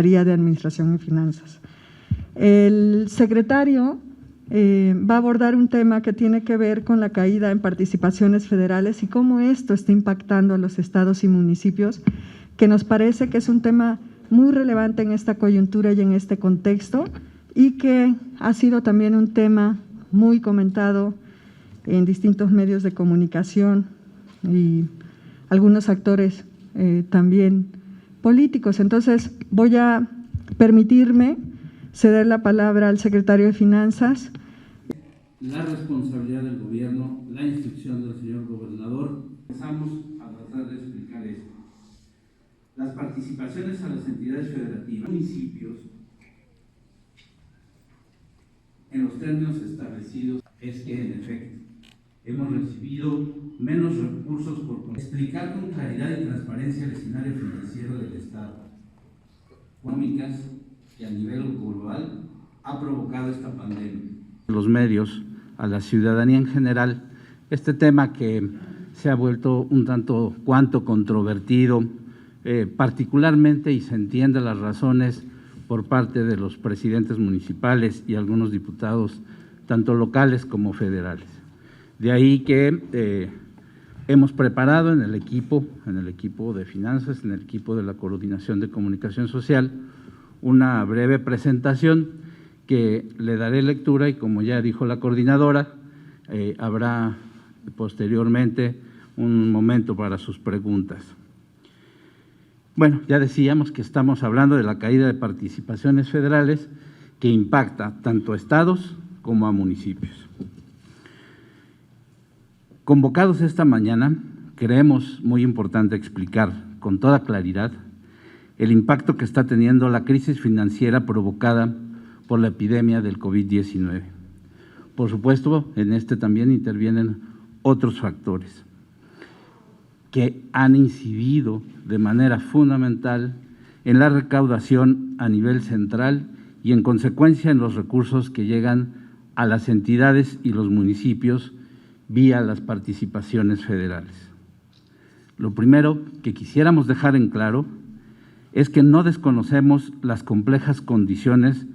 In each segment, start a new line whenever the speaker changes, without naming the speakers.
Secretaría de Administración y Finanzas. El secretario va a abordar un tema que tiene que ver con la caída en participaciones federales y cómo esto está impactando a los estados y municipios, que nos parece que es un tema muy relevante en esta coyuntura y en este contexto, y que ha sido también un tema muy comentado en distintos medios de comunicación y algunos actores también políticos. Entonces, voy a permitirme ceder la palabra al secretario de Finanzas.
La responsabilidad del gobierno, la instrucción del señor gobernador. Empezamos a tratar de explicar esto. Las participaciones a las entidades federativas, municipios, en los términos establecidos, es que en efecto hemos recibido menos recursos por explicar con claridad y transparencia el escenario financiero del Estado, económicas que a nivel global ha provocado esta pandemia. Los medios, a la ciudadanía en general, este tema que se ha vuelto un tanto cuanto controvertido, particularmente, y se entiende las razones por parte de los presidentes municipales y algunos diputados, tanto locales como federales. De ahí que hemos preparado en el equipo de finanzas, en el equipo de la coordinación de comunicación social, una breve presentación que le daré lectura y, como ya dijo la coordinadora, habrá posteriormente un momento para sus preguntas. Bueno, ya decíamos que estamos hablando de la caída de participaciones federales que impacta tanto a estados como a municipios. Convocados esta mañana, creemos muy importante explicar con toda claridad el impacto que está teniendo la crisis financiera provocada por la epidemia del COVID-19. Por supuesto, en este también intervienen otros factores que han incidido de manera fundamental en la recaudación a nivel central y, en consecuencia, en los recursos que llegan a las entidades y los municipios vía las participaciones federales. Lo primero que quisiéramos dejar en claro es que no desconocemos las complejas condiciones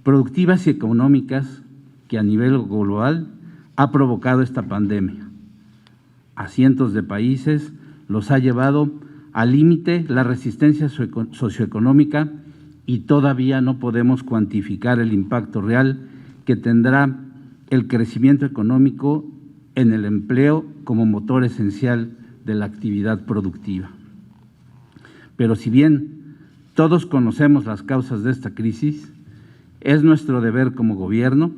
productivas y económicas que a nivel global ha provocado esta pandemia. A cientos de países los ha llevado al límite la resistencia socioeconómica y todavía no podemos cuantificar el impacto real que tendrá el crecimiento económico en el empleo como motor esencial de la actividad productiva. Pero si bien todos conocemos las causas de esta crisis, es nuestro deber como gobierno,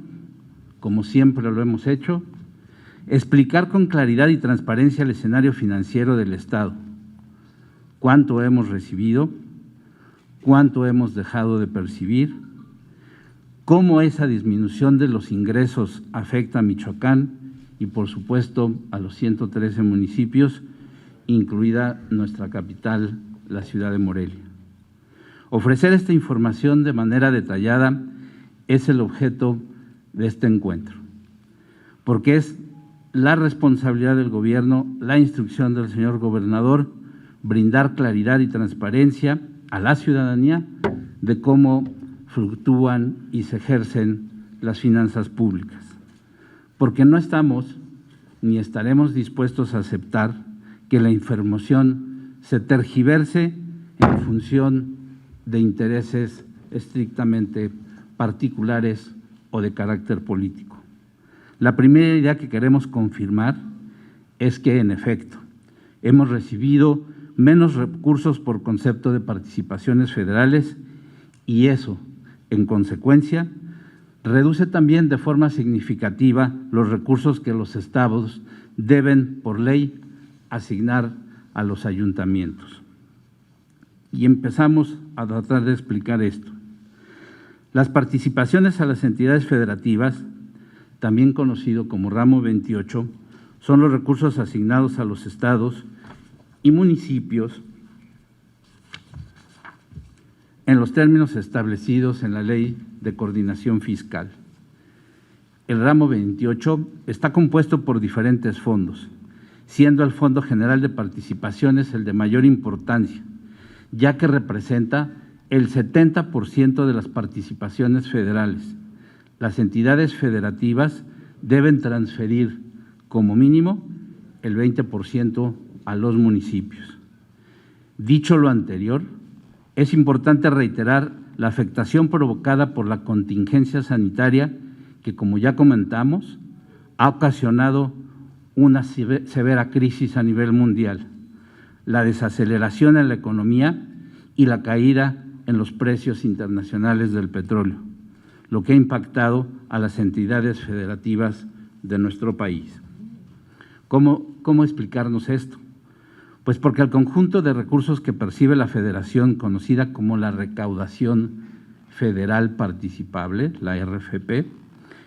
como siempre lo hemos hecho, explicar con claridad y transparencia el escenario financiero del Estado, cuánto hemos recibido, cuánto hemos dejado de percibir, cómo esa disminución de los ingresos afecta a Michoacán y, por supuesto, a los 113 municipios, incluida nuestra capital, la ciudad de Morelia. Ofrecer esta información de manera detallada es el objeto de este encuentro, porque es la responsabilidad del gobierno, la instrucción del señor gobernador, brindar claridad y transparencia a la ciudadanía de cómo fluctúan y se ejercen las finanzas públicas, porque no estamos ni estaremos dispuestos a aceptar que la información se tergiverse en función de intereses estrictamente particulares o de carácter político. La primera idea que queremos confirmar es que, en efecto, hemos recibido menos recursos por concepto de participaciones federales y eso, en consecuencia, reduce también de forma significativa los recursos que los estados deben, por ley, asignar a los ayuntamientos. Y empezamos a tratar de explicar esto. Las participaciones a las entidades federativas, también conocido como ramo 28, son los recursos asignados a los estados y municipios en los términos establecidos en la Ley de Coordinación Fiscal. El ramo 28 está compuesto por diferentes fondos, siendo el Fondo General de Participaciones el de mayor importancia, ya que representa el 70% de las participaciones federales. Las entidades federativas deben transferir como mínimo el 20% a los municipios. Dicho lo anterior, es importante reiterar la afectación provocada por la contingencia sanitaria que, como ya comentamos, ha ocasionado una severa crisis a nivel mundial, la desaceleración en la economía y la caída en los precios internacionales del petróleo, lo que ha impactado a las entidades federativas de nuestro país. ¿Cómo explicarnos esto? Pues porque el conjunto de recursos que percibe la Federación, conocida como la Recaudación Federal Participable, la RFP,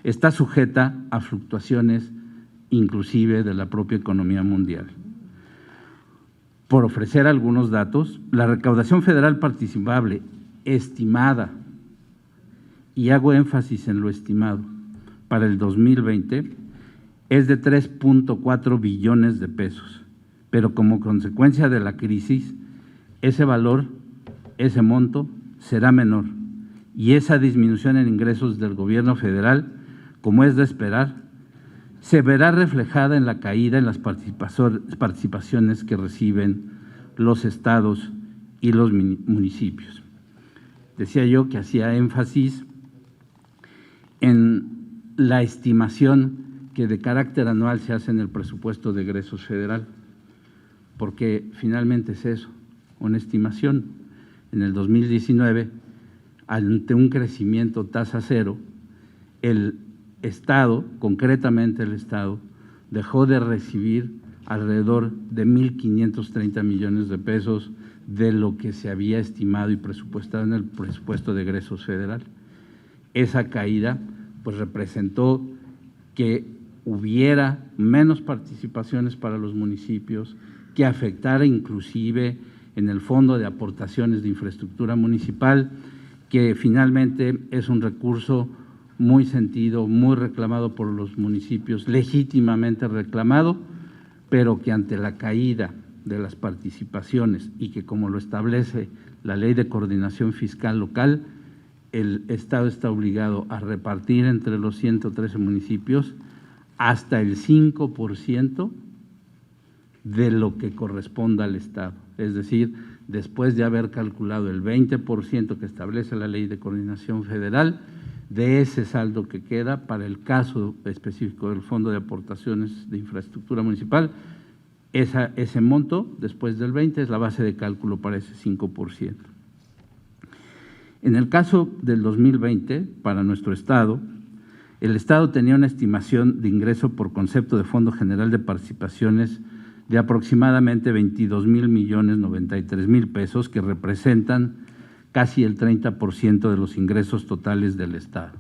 está sujeta a fluctuaciones inclusive de la propia economía mundial. Por ofrecer algunos datos, la recaudación federal participable estimada, y hago énfasis en lo estimado, para el 2020 es de 3.4 billones de pesos, pero como consecuencia de la crisis, ese valor, ese monto, será menor, y esa disminución en ingresos del gobierno federal, como es de esperar, se verá reflejada en la caída en las participaciones que reciben los estados y los municipios. Decía yo que hacía énfasis en la estimación que de carácter anual se hace en el presupuesto de egresos federal, porque finalmente es eso, una estimación. En el 2019, ante un crecimiento tasa cero, el Estado, concretamente el Estado, dejó de recibir alrededor de 1.530 millones de pesos de lo que se había estimado y presupuestado en el presupuesto de egresos federal. Esa caída pues representó que hubiera menos participaciones para los municipios, que afectara inclusive en el Fondo de Aportaciones de Infraestructura Municipal, que finalmente es un recurso muy sentido, muy reclamado por los municipios, legítimamente reclamado, pero que ante la caída de las participaciones y que, como lo establece la Ley de Coordinación Fiscal Local, el Estado está obligado a repartir entre los 113 municipios hasta el 5% de lo que corresponda al Estado. Es decir, después de haber calculado el 20% que establece la Ley de Coordinación Federal, de ese saldo que queda para el caso específico del Fondo de Aportaciones de Infraestructura Municipal, ese monto, después del 20, es la base de cálculo para ese 5%. En el caso del 2020, para nuestro Estado, el Estado tenía una estimación de ingreso por concepto de Fondo General de Participaciones de aproximadamente 22,093,000 pesos, que representan casi el 30% de los ingresos totales del Estado.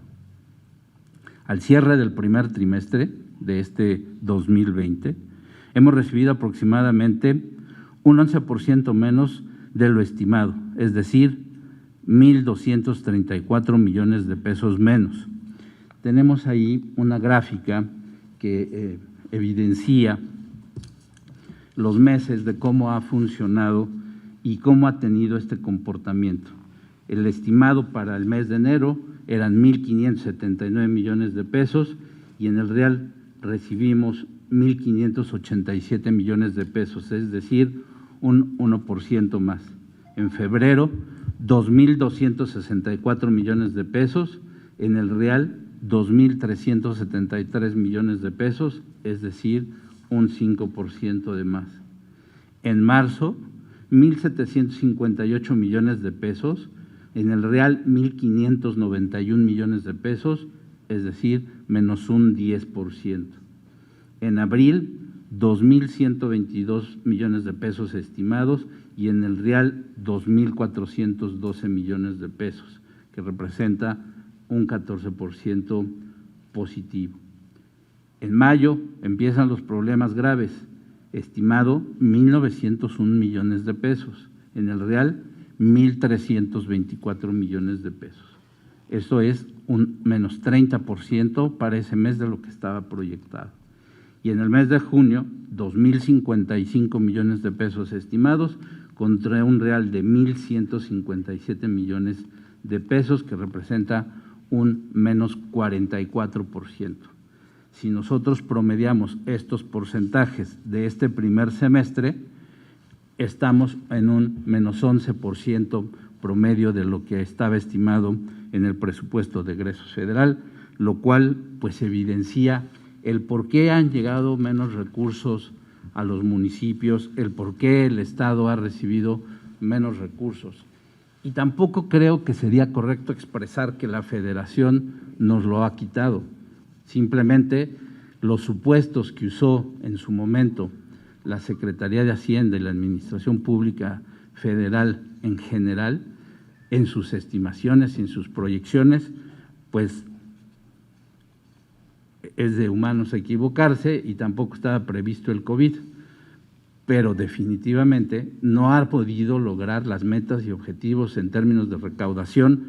Al cierre del primer trimestre de este 2020, hemos recibido aproximadamente un 11% menos de lo estimado, es decir, 1.234 millones de pesos menos. Tenemos ahí una gráfica que evidencia los meses de cómo ha funcionado y cómo ha tenido este comportamiento. El estimado para el mes de enero eran 1.579 millones de pesos y en el real recibimos 1.587 millones de pesos, es decir, un 1% más. En febrero, 2.264 millones de pesos, en el real 2.373 millones de pesos, es decir, un 5% de más. En marzo, 1.758 millones de pesos, en el real 1.591 millones de pesos, es decir, menos un 10%. En abril, 2.122 millones de pesos estimados y en el real 2.412 millones de pesos, que representa un 14% positivo. En mayo empiezan los problemas graves, estimado 1.901 millones de pesos, en el real 1.324 millones de pesos. Eso es un menos 30% para ese mes de lo que estaba proyectado. Y en el mes de junio, 2.055 millones de pesos estimados contra un real de 1,157 millones de pesos, que representa un menos 44%. Si nosotros promediamos estos porcentajes de este primer semestre, estamos en un menos 11% promedio de lo que estaba estimado en el presupuesto de egresos federal, lo cual pues evidencia el por qué han llegado menos recursos a los municipios, el por qué el Estado ha recibido menos recursos. Y tampoco creo que sería correcto expresar que la Federación nos lo ha quitado. Simplemente los supuestos que usó en su momento la Secretaría de Hacienda y la Administración Pública Federal en general, en sus estimaciones y en sus proyecciones, pues es de humanos equivocarse y tampoco estaba previsto el COVID, pero definitivamente no ha podido lograr las metas y objetivos en términos de recaudación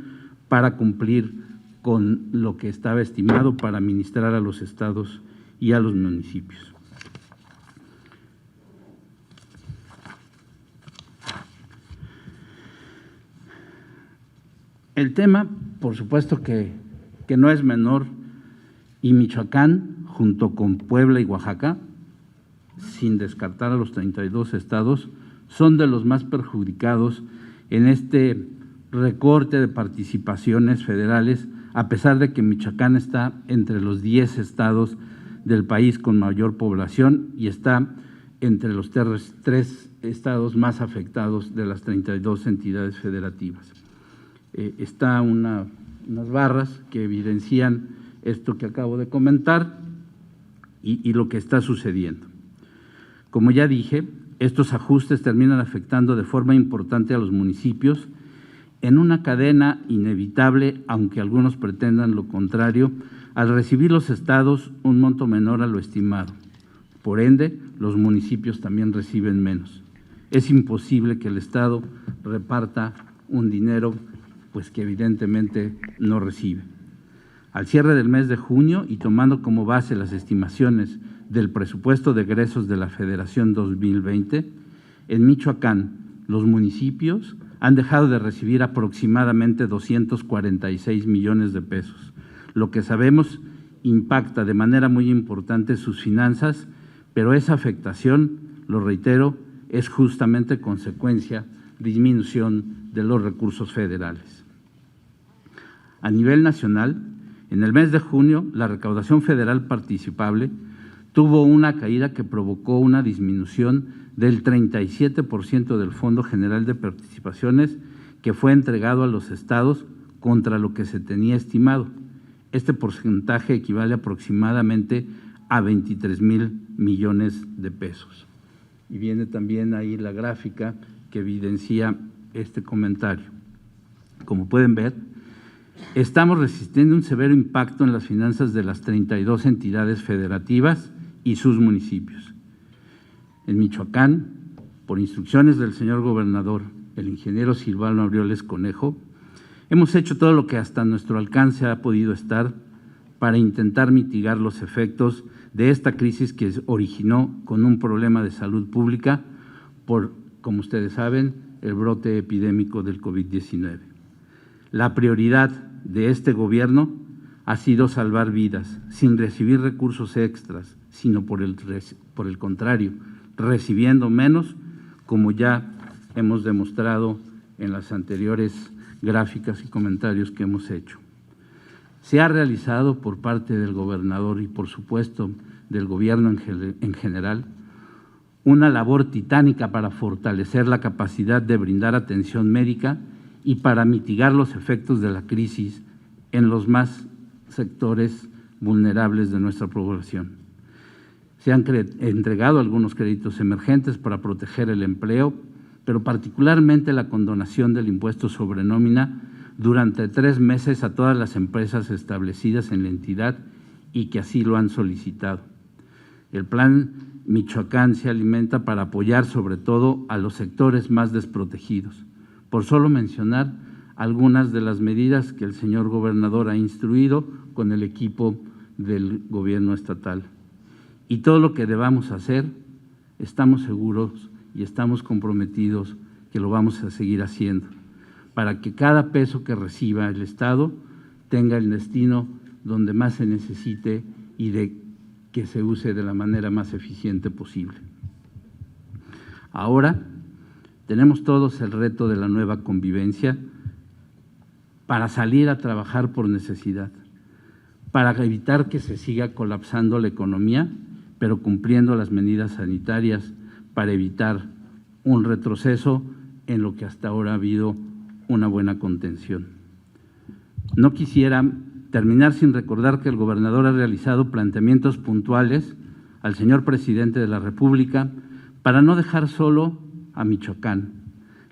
para cumplir con lo que estaba estimado para administrar a los estados y a los municipios. El tema, por supuesto que no es menor, y Michoacán, junto con Puebla y Oaxaca, sin descartar a los 32 estados, son de los más perjudicados en este recorte de participaciones federales, a pesar de que Michoacán está entre los 10 estados del país con mayor población y está entre los 3 estados más afectados de las 32 entidades federativas. Está unas barras que evidencian esto que acabo de comentar y lo que está sucediendo. Como ya dije, estos ajustes terminan afectando de forma importante a los municipios en una cadena inevitable, aunque algunos pretendan lo contrario, al recibir los estados un monto menor a lo estimado. Por ende, los municipios también reciben menos. Es imposible que el Estado reparta un dinero pues que evidentemente no recibe. Al cierre del mes de junio y tomando como base las estimaciones del presupuesto de egresos de la Federación 2020, en Michoacán los municipios han dejado de recibir aproximadamente 246 millones de pesos, lo que sabemos impacta de manera muy importante sus finanzas, pero esa afectación, lo reitero, es justamente consecuencia de disminución de los recursos federales. A nivel nacional, en el mes de junio, la recaudación federal participable tuvo una caída que provocó una disminución del 37% del Fondo General de Participaciones que fue entregado a los estados contra lo que se tenía estimado. Este porcentaje equivale aproximadamente a 23,000 millones de pesos. Y viene también ahí la gráfica que evidencia este comentario. Como pueden ver, estamos resistiendo un severo impacto en las finanzas de las 32 entidades federativas y sus municipios. En Michoacán, por instrucciones del señor gobernador, el ingeniero Silvano Aureoles Conejo, hemos hecho todo lo que hasta nuestro alcance ha podido estar para intentar mitigar los efectos de esta crisis que originó con un problema de salud pública por, como ustedes saben, el brote epidémico del COVID-19. La prioridad de este gobierno ha sido salvar vidas, sin recibir recursos extras, sino por el contrario, recibiendo menos, como ya hemos demostrado en las anteriores gráficas y comentarios que hemos hecho. Se ha realizado por parte del gobernador y, por supuesto, del gobierno en general, una labor titánica para fortalecer la capacidad de brindar atención médica y para mitigar los efectos de la crisis en los más sectores vulnerables de nuestra población. Se han entregado algunos créditos emergentes para proteger el empleo, pero particularmente la condonación del impuesto sobre nómina durante 3 meses a todas las empresas establecidas en la entidad y que así lo han solicitado. El Plan Michoacán se alimenta para apoyar sobre todo a los sectores más desprotegidos, por solo mencionar algunas de las medidas que el señor gobernador ha instruido con el equipo del gobierno estatal. Y todo lo que debamos hacer, estamos seguros y estamos comprometidos que lo vamos a seguir haciendo, para que cada peso que reciba el Estado tenga el destino donde más se necesite y de que se use de la manera más eficiente posible. Ahora tenemos todos el reto de la nueva convivencia para salir a trabajar por necesidad, para evitar que se siga colapsando la economía, pero cumpliendo las medidas sanitarias para evitar un retroceso en lo que hasta ahora ha habido una buena contención. No quisiera terminar sin recordar que el gobernador ha realizado planteamientos puntuales al señor presidente de la República para no dejar solo a Michoacán.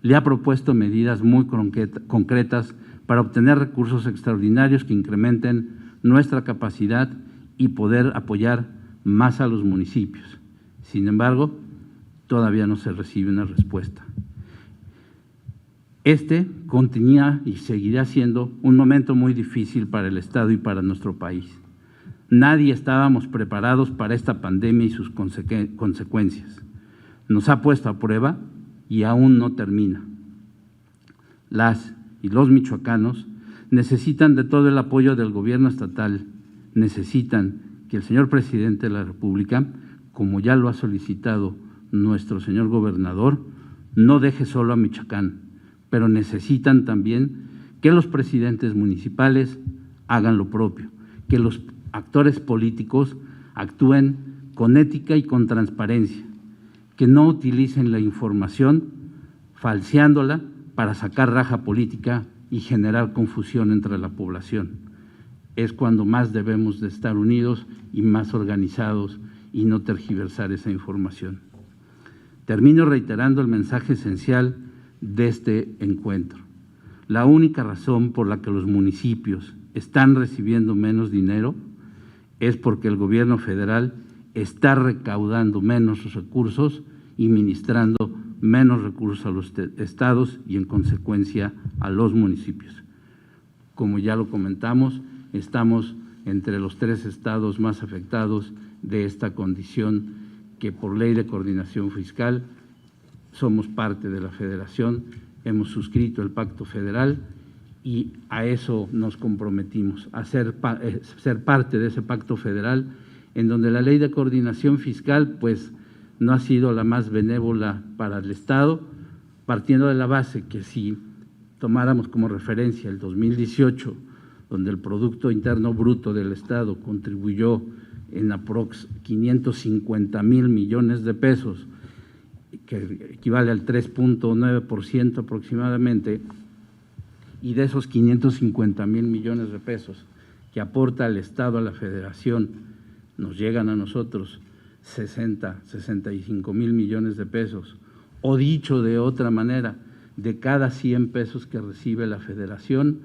Le ha propuesto medidas muy concretas para obtener recursos extraordinarios que incrementen nuestra capacidad y poder apoyar más a los municipios. Sin embargo, todavía no se recibe una respuesta. Este continúa y seguirá siendo un momento muy difícil para el Estado y para nuestro país. Nadie estábamos preparados para esta pandemia y sus consecuencias. Nos ha puesto a prueba y aún no termina. Las y los michoacanos necesitan de todo el apoyo del gobierno estatal, necesitan que el señor presidente de la República, como ya lo ha solicitado nuestro señor gobernador, no deje solo a Michoacán, pero necesitan también que los presidentes municipales hagan lo propio, que los actores políticos actúen con ética y con transparencia, que no utilicen la información falseándola para sacar raja política y generar confusión entre la población. Es cuando más debemos de estar unidos y más organizados y no tergiversar esa información. Termino reiterando el mensaje esencial de este encuentro. La única razón por la que los municipios están recibiendo menos dinero es porque el gobierno federal está recaudando menos recursos y ministrando menos recursos a los estados y en consecuencia a los municipios. Como ya lo comentamos, estamos entre los 3 estados más afectados de esta condición que por ley de coordinación fiscal somos parte de la federación, hemos suscrito el pacto federal y a eso nos comprometimos, a ser parte de ese pacto federal en donde la ley de coordinación fiscal pues no ha sido la más benévola para el Estado, partiendo de la base que si tomáramos como referencia el 2018, donde el Producto Interno Bruto del Estado contribuyó en aprox 550,000 millones de pesos, que equivale al 3.9% aproximadamente, y de esos 550,000 millones de pesos que aporta el Estado a la Federación, nos llegan a nosotros 65,000 millones de pesos, o dicho de otra manera, de cada 100 pesos que recibe la Federación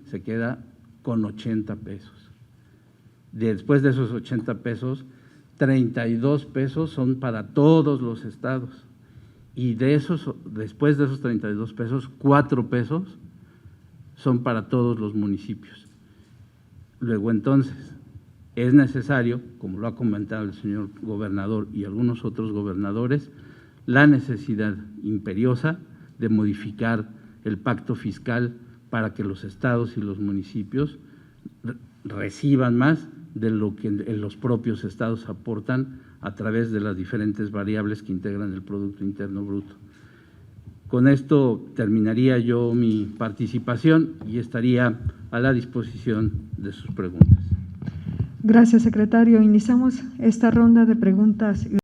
se queda con 80 pesos. Después de esos 80 pesos, 32 pesos son para todos los estados y después de esos 32 pesos, 4 pesos son para todos los municipios. Luego entonces es necesario, como lo ha comentado el señor gobernador y algunos otros gobernadores, la necesidad imperiosa de modificar el pacto fiscal para que los estados y los municipios reciban más de lo que los propios estados aportan a través de las diferentes variables que integran el Producto Interno Bruto. Con esto terminaría yo mi participación y estaría a la disposición de sus preguntas.
Gracias, secretario. Iniciamos esta ronda de preguntas.